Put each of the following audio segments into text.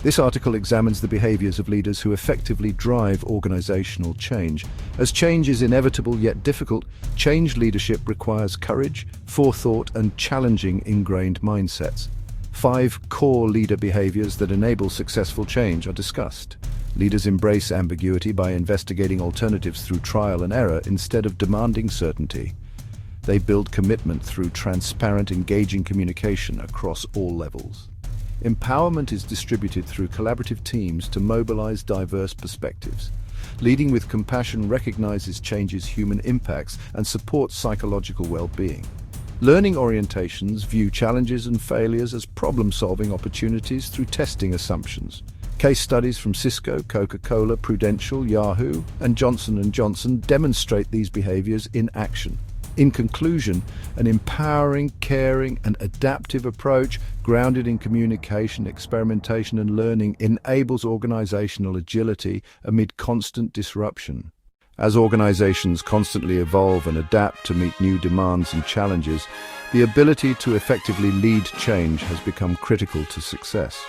This article examines the behaviors of leaders who effectively drive organizational change. As change is inevitable yet difficult, change leadership requires courage, forethought, and challenging ingrained mindsets. 5 core leader behaviors that enable successful change are discussed. Leaders embrace ambiguity by investigating alternatives through trial and error instead of demanding certainty. They build commitment through transparent, engaging communication across all levels. Empowerment is distributed through collaborative teams to mobilize diverse perspectives. Leading with compassion recognizes change's human impacts and supports psychological well-being. Learning orientations view challenges and failures as problem-solving opportunities through testing assumptions. Case studies from Cisco, Coca-Cola, Prudential, Yahoo, and Johnson & Johnson demonstrate these behaviors in action. In conclusion, an empowering, caring, and adaptive approach grounded in communication, experimentation, and learning enables organizational agility amid constant disruption. As organizations constantly evolve and adapt to meet new demands and challenges, the ability to effectively lead change has become critical to success.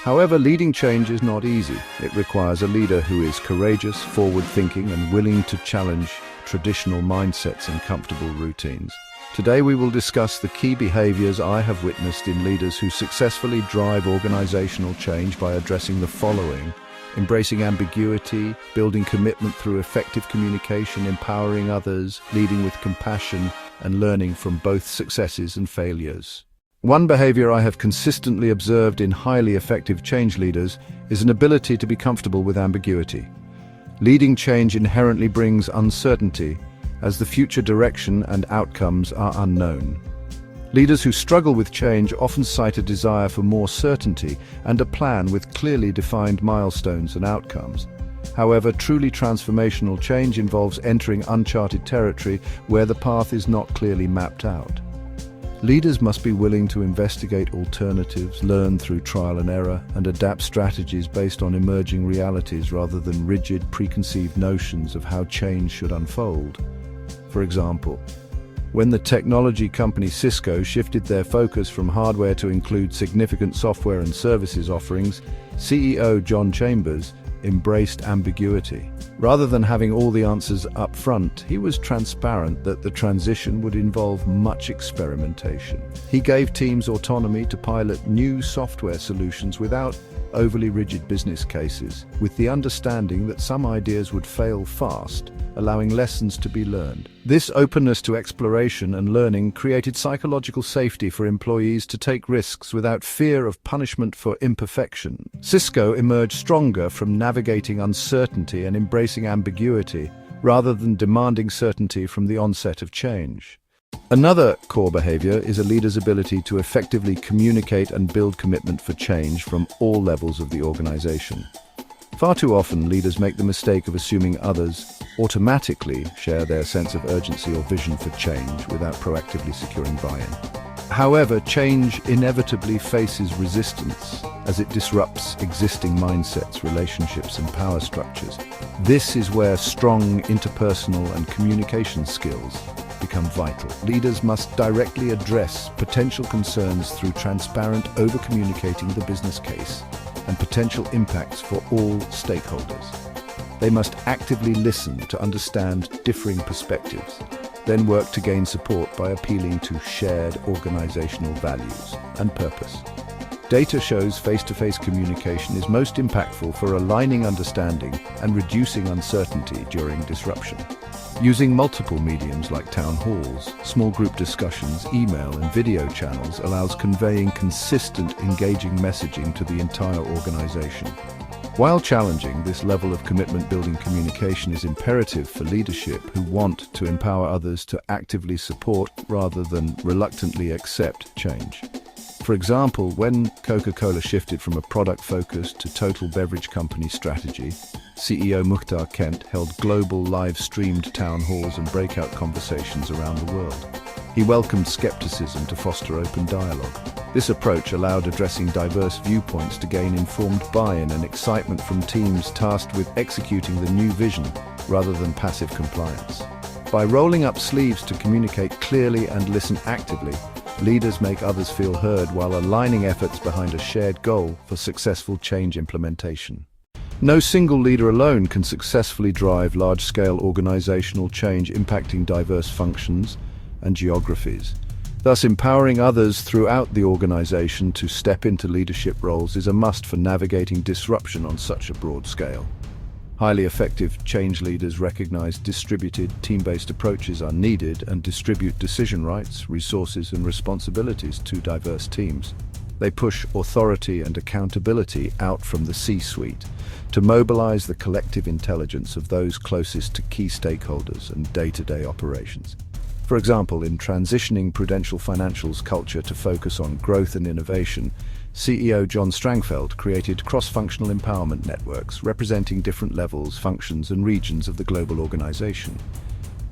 However, leading change is not easy. It requires a leader who is courageous, forward-thinking, and willing to challenge traditional mindsets and comfortable routines. Today we will discuss the key behaviors I have witnessed in leaders who successfully drive organizational change by addressing the following: embracing ambiguity, building commitment through effective communication, empowering others, leading with compassion, and learning from both successes and failures. One behavior I have consistently observed in highly effective change leaders is an ability to be comfortable with ambiguity. Leading change inherently brings uncertainty, as the future direction and outcomes are unknown. Leaders who struggle with change often cite a desire for more certainty and a plan with clearly defined milestones and outcomes. However, truly transformational change involves entering uncharted territory where the path is not clearly mapped out. Leaders must be willing to investigate alternatives, learn through trial and error, and adapt strategies based on emerging realities rather than rigid, preconceived notions of how change should unfold. For example, when the technology company Cisco shifted their focus from hardware to include significant software and services offerings, CEO John Chambers embraced ambiguity. Rather than having all the answers up front, he was transparent that the transition would involve much experimentation. He gave teams autonomy to pilot new software solutions without overly rigid business cases, with the understanding that some ideas would fail fast, allowing lessons to be learned. This openness to exploration and learning created psychological safety for employees to take risks without fear of punishment for imperfection. Cisco emerged stronger from navigating uncertainty and embracing ambiguity, rather than demanding certainty from the onset of change. Another core behavior is a leader's ability to effectively communicate and build commitment for change from all levels of the organization. Far too often, leaders make the mistake of assuming others automatically share their sense of urgency or vision for change without proactively securing buy-in. However, change inevitably faces resistance as it disrupts existing mindsets, relationships, and power structures. This is where strong interpersonal and communication skills become vital. Leaders must directly address potential concerns through transparent over-communicating the business case and potential impacts for all stakeholders. They must actively listen to understand differing perspectives, then work to gain support by appealing to shared organizational values and purpose. Data shows face-to-face communication is most impactful for aligning understanding and reducing uncertainty during disruption. Using multiple mediums like town halls, small group discussions, email, and video channels allows conveying consistent, engaging messaging to the entire organization. While challenging, this level of commitment-building communication is imperative for leadership who want to empower others to actively support rather than reluctantly accept change. For example, when Coca-Cola shifted from a product-focused to total beverage company strategy, CEO Mukhtar Kent held global live-streamed town halls and breakout conversations around the world. He welcomed skepticism to foster open dialogue. This approach allowed addressing diverse viewpoints to gain informed buy-in and excitement from teams tasked with executing the new vision rather than passive compliance. By rolling up sleeves to communicate clearly and listen actively, Leaders make others feel heard while aligning efforts behind a shared goal for successful change implementation. No single leader alone can successfully drive large-scale organizational change impacting diverse functions and geographies. Thus, empowering others throughout the organization to step into leadership roles is a must for navigating disruption on such a broad scale. Highly effective change leaders recognize distributed, team-based approaches are needed and distribute decision rights, resources, and responsibilities to diverse teams. They push authority and accountability out from the C-suite to mobilize the collective intelligence of those closest to key stakeholders and day-to-day operations. For example, in transitioning Prudential Financial's culture to focus on growth and innovation, CEO John Strangfeld created cross-functional empowerment networks representing different levels, functions, and regions of the global organization.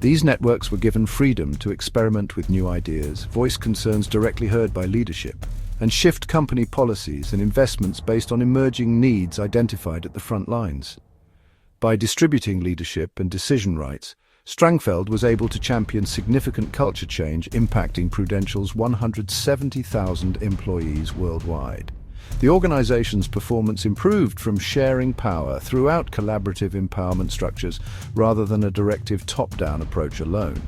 These networks were given freedom to experiment with new ideas, voice concerns directly heard by leadership, and shift company policies and investments based on emerging needs identified at the front lines. By distributing leadership and decision rights, Strangfeld was able to champion significant culture change impacting Prudential's 170,000 employees worldwide. The organization's performance improved from sharing power throughout collaborative empowerment structures rather than a directive top-down approach alone.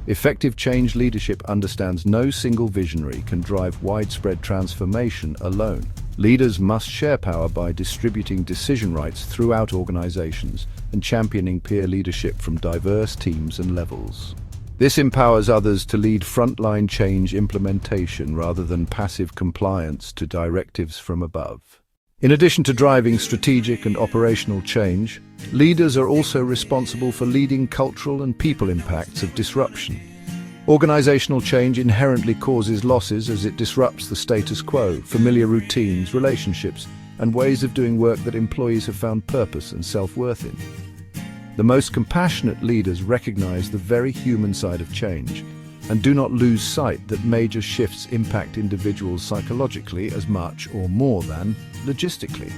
Effective change leadership understands no single visionary can drive widespread transformation alone. Leaders must share power by distributing decision rights throughout organizations and championing peer leadership from diverse teams and levels. This empowers others to lead frontline change implementation rather than passive compliance to directives from above. In addition to driving strategic and operational change, leaders are also responsible for leading cultural and people impacts of disruption. Organizational change inherently causes losses as it disrupts the status quo, familiar routines, relationships, and ways of doing work that employees have found purpose and self-worth in. The most compassionate leaders recognize the very human side of change and do not lose sight that major shifts impact individuals psychologically as much or more than logistically.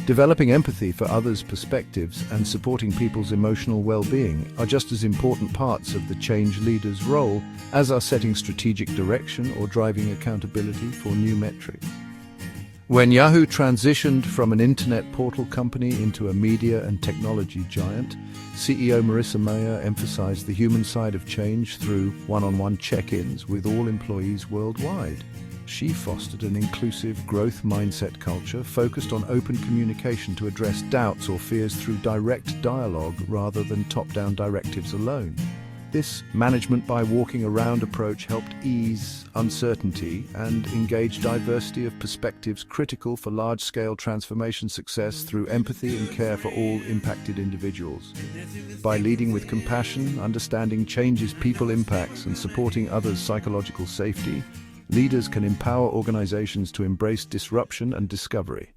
Developing empathy for others' perspectives and supporting people's emotional well-being are just as important parts of the change leader's role as are setting strategic direction or driving accountability for new metrics. When Yahoo transitioned from an internet portal company into a media and technology giant, CEO Marissa Mayer emphasized the human side of change through one-on-one check-ins with all employees worldwide. She fostered an inclusive growth mindset culture focused on open communication to address doubts or fears through direct dialogue rather than top-down directives alone. This management by walking around approach helped ease uncertainty and engage diversity of perspectives critical for large-scale transformation success through empathy and care for all impacted individuals. By leading with compassion, understanding changes people impacts, and supporting others' psychological safety, leaders can empower organizations to embrace disruption and discovery.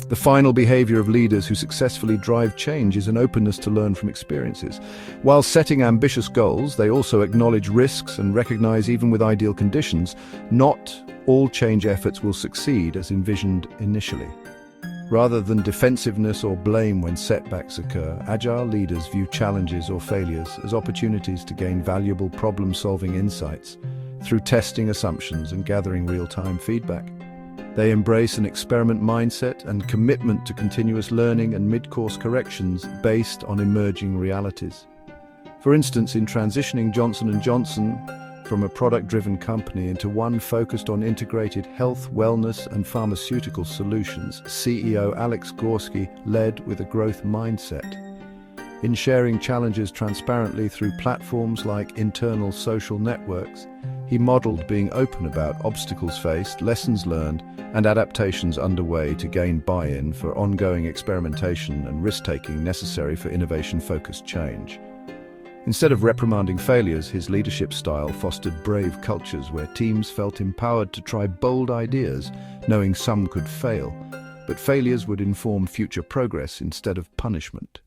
The final behavior of leaders who successfully drive change is an openness to learn from experiences. While setting ambitious goals, they also acknowledge risks and recognize, even with ideal conditions, not all change efforts will succeed as envisioned initially. Rather than defensiveness or blame when setbacks occur, agile leaders view challenges or failures as opportunities to gain valuable problem-solving insights through testing assumptions and gathering real-time feedback. They embrace an experiment mindset and commitment to continuous learning and mid-course corrections based on emerging realities. For instance, in transitioning Johnson & Johnson from a product-driven company into one focused on integrated health, wellness, and pharmaceutical solutions, CEO Alex Gorsky led with a growth mindset. In sharing challenges transparently through platforms like internal social networks, he modeled being open about obstacles faced, lessons learned, and adaptations underway to gain buy-in for ongoing experimentation and risk-taking necessary for innovation-focused change. Instead of reprimanding failures, his leadership style fostered brave cultures where teams felt empowered to try bold ideas, knowing some could fail, but failures would inform future progress instead of punishment.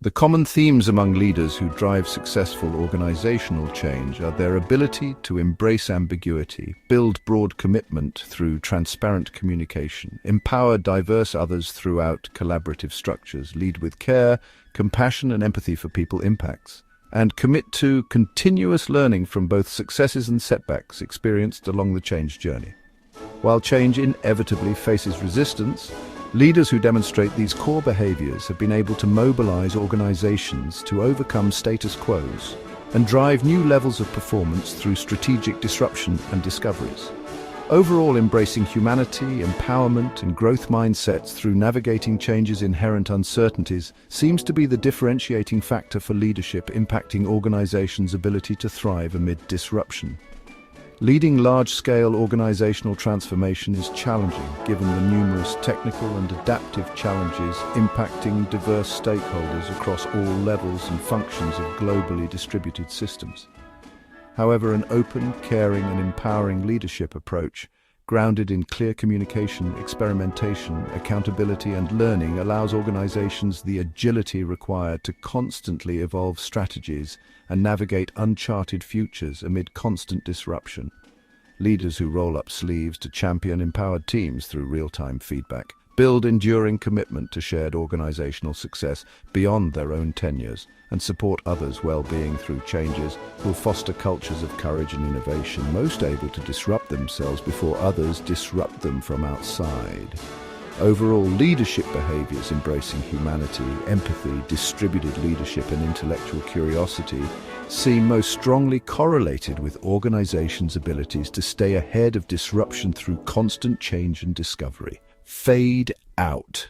The common themes among leaders who drive successful organizational change are their ability to embrace ambiguity, build broad commitment through transparent communication, empower diverse others throughout collaborative structures, lead with care, compassion, and empathy for people impacts. and commit to continuous learning from both successes and setbacks experienced along the change journey. While change inevitably faces resistance, leaders who demonstrate these core behaviors have been able to mobilize organizations to overcome status quos and drive new levels of performance through strategic disruption and discoveries. Overall, embracing humanity, empowerment, and growth mindsets through navigating change's inherent uncertainties seems to be the differentiating factor for leadership, impacting organizations' ability to thrive amid disruption. Leading large-scale organizational transformation is challenging, given the numerous technical and adaptive challenges impacting diverse stakeholders across all levels and functions of globally distributed systems. However, an open, caring, and empowering leadership approach, grounded in clear communication, experimentation, accountability, and learning, allows organizations the agility required to constantly evolve strategies and navigate uncharted futures amid constant disruption. Leaders who roll up sleeves to champion empowered teams through real-time feedback, build enduring commitment to shared organizational success beyond their own tenures, and support others' well-being through changes, will foster cultures of courage and innovation, most able to disrupt themselves before others disrupt them from outside. Overall, leadership behaviors embracing humanity, empathy, distributed leadership, and intellectual curiosity seem most strongly correlated with organizations' abilities to stay ahead of disruption through constant change and discovery. Fade out.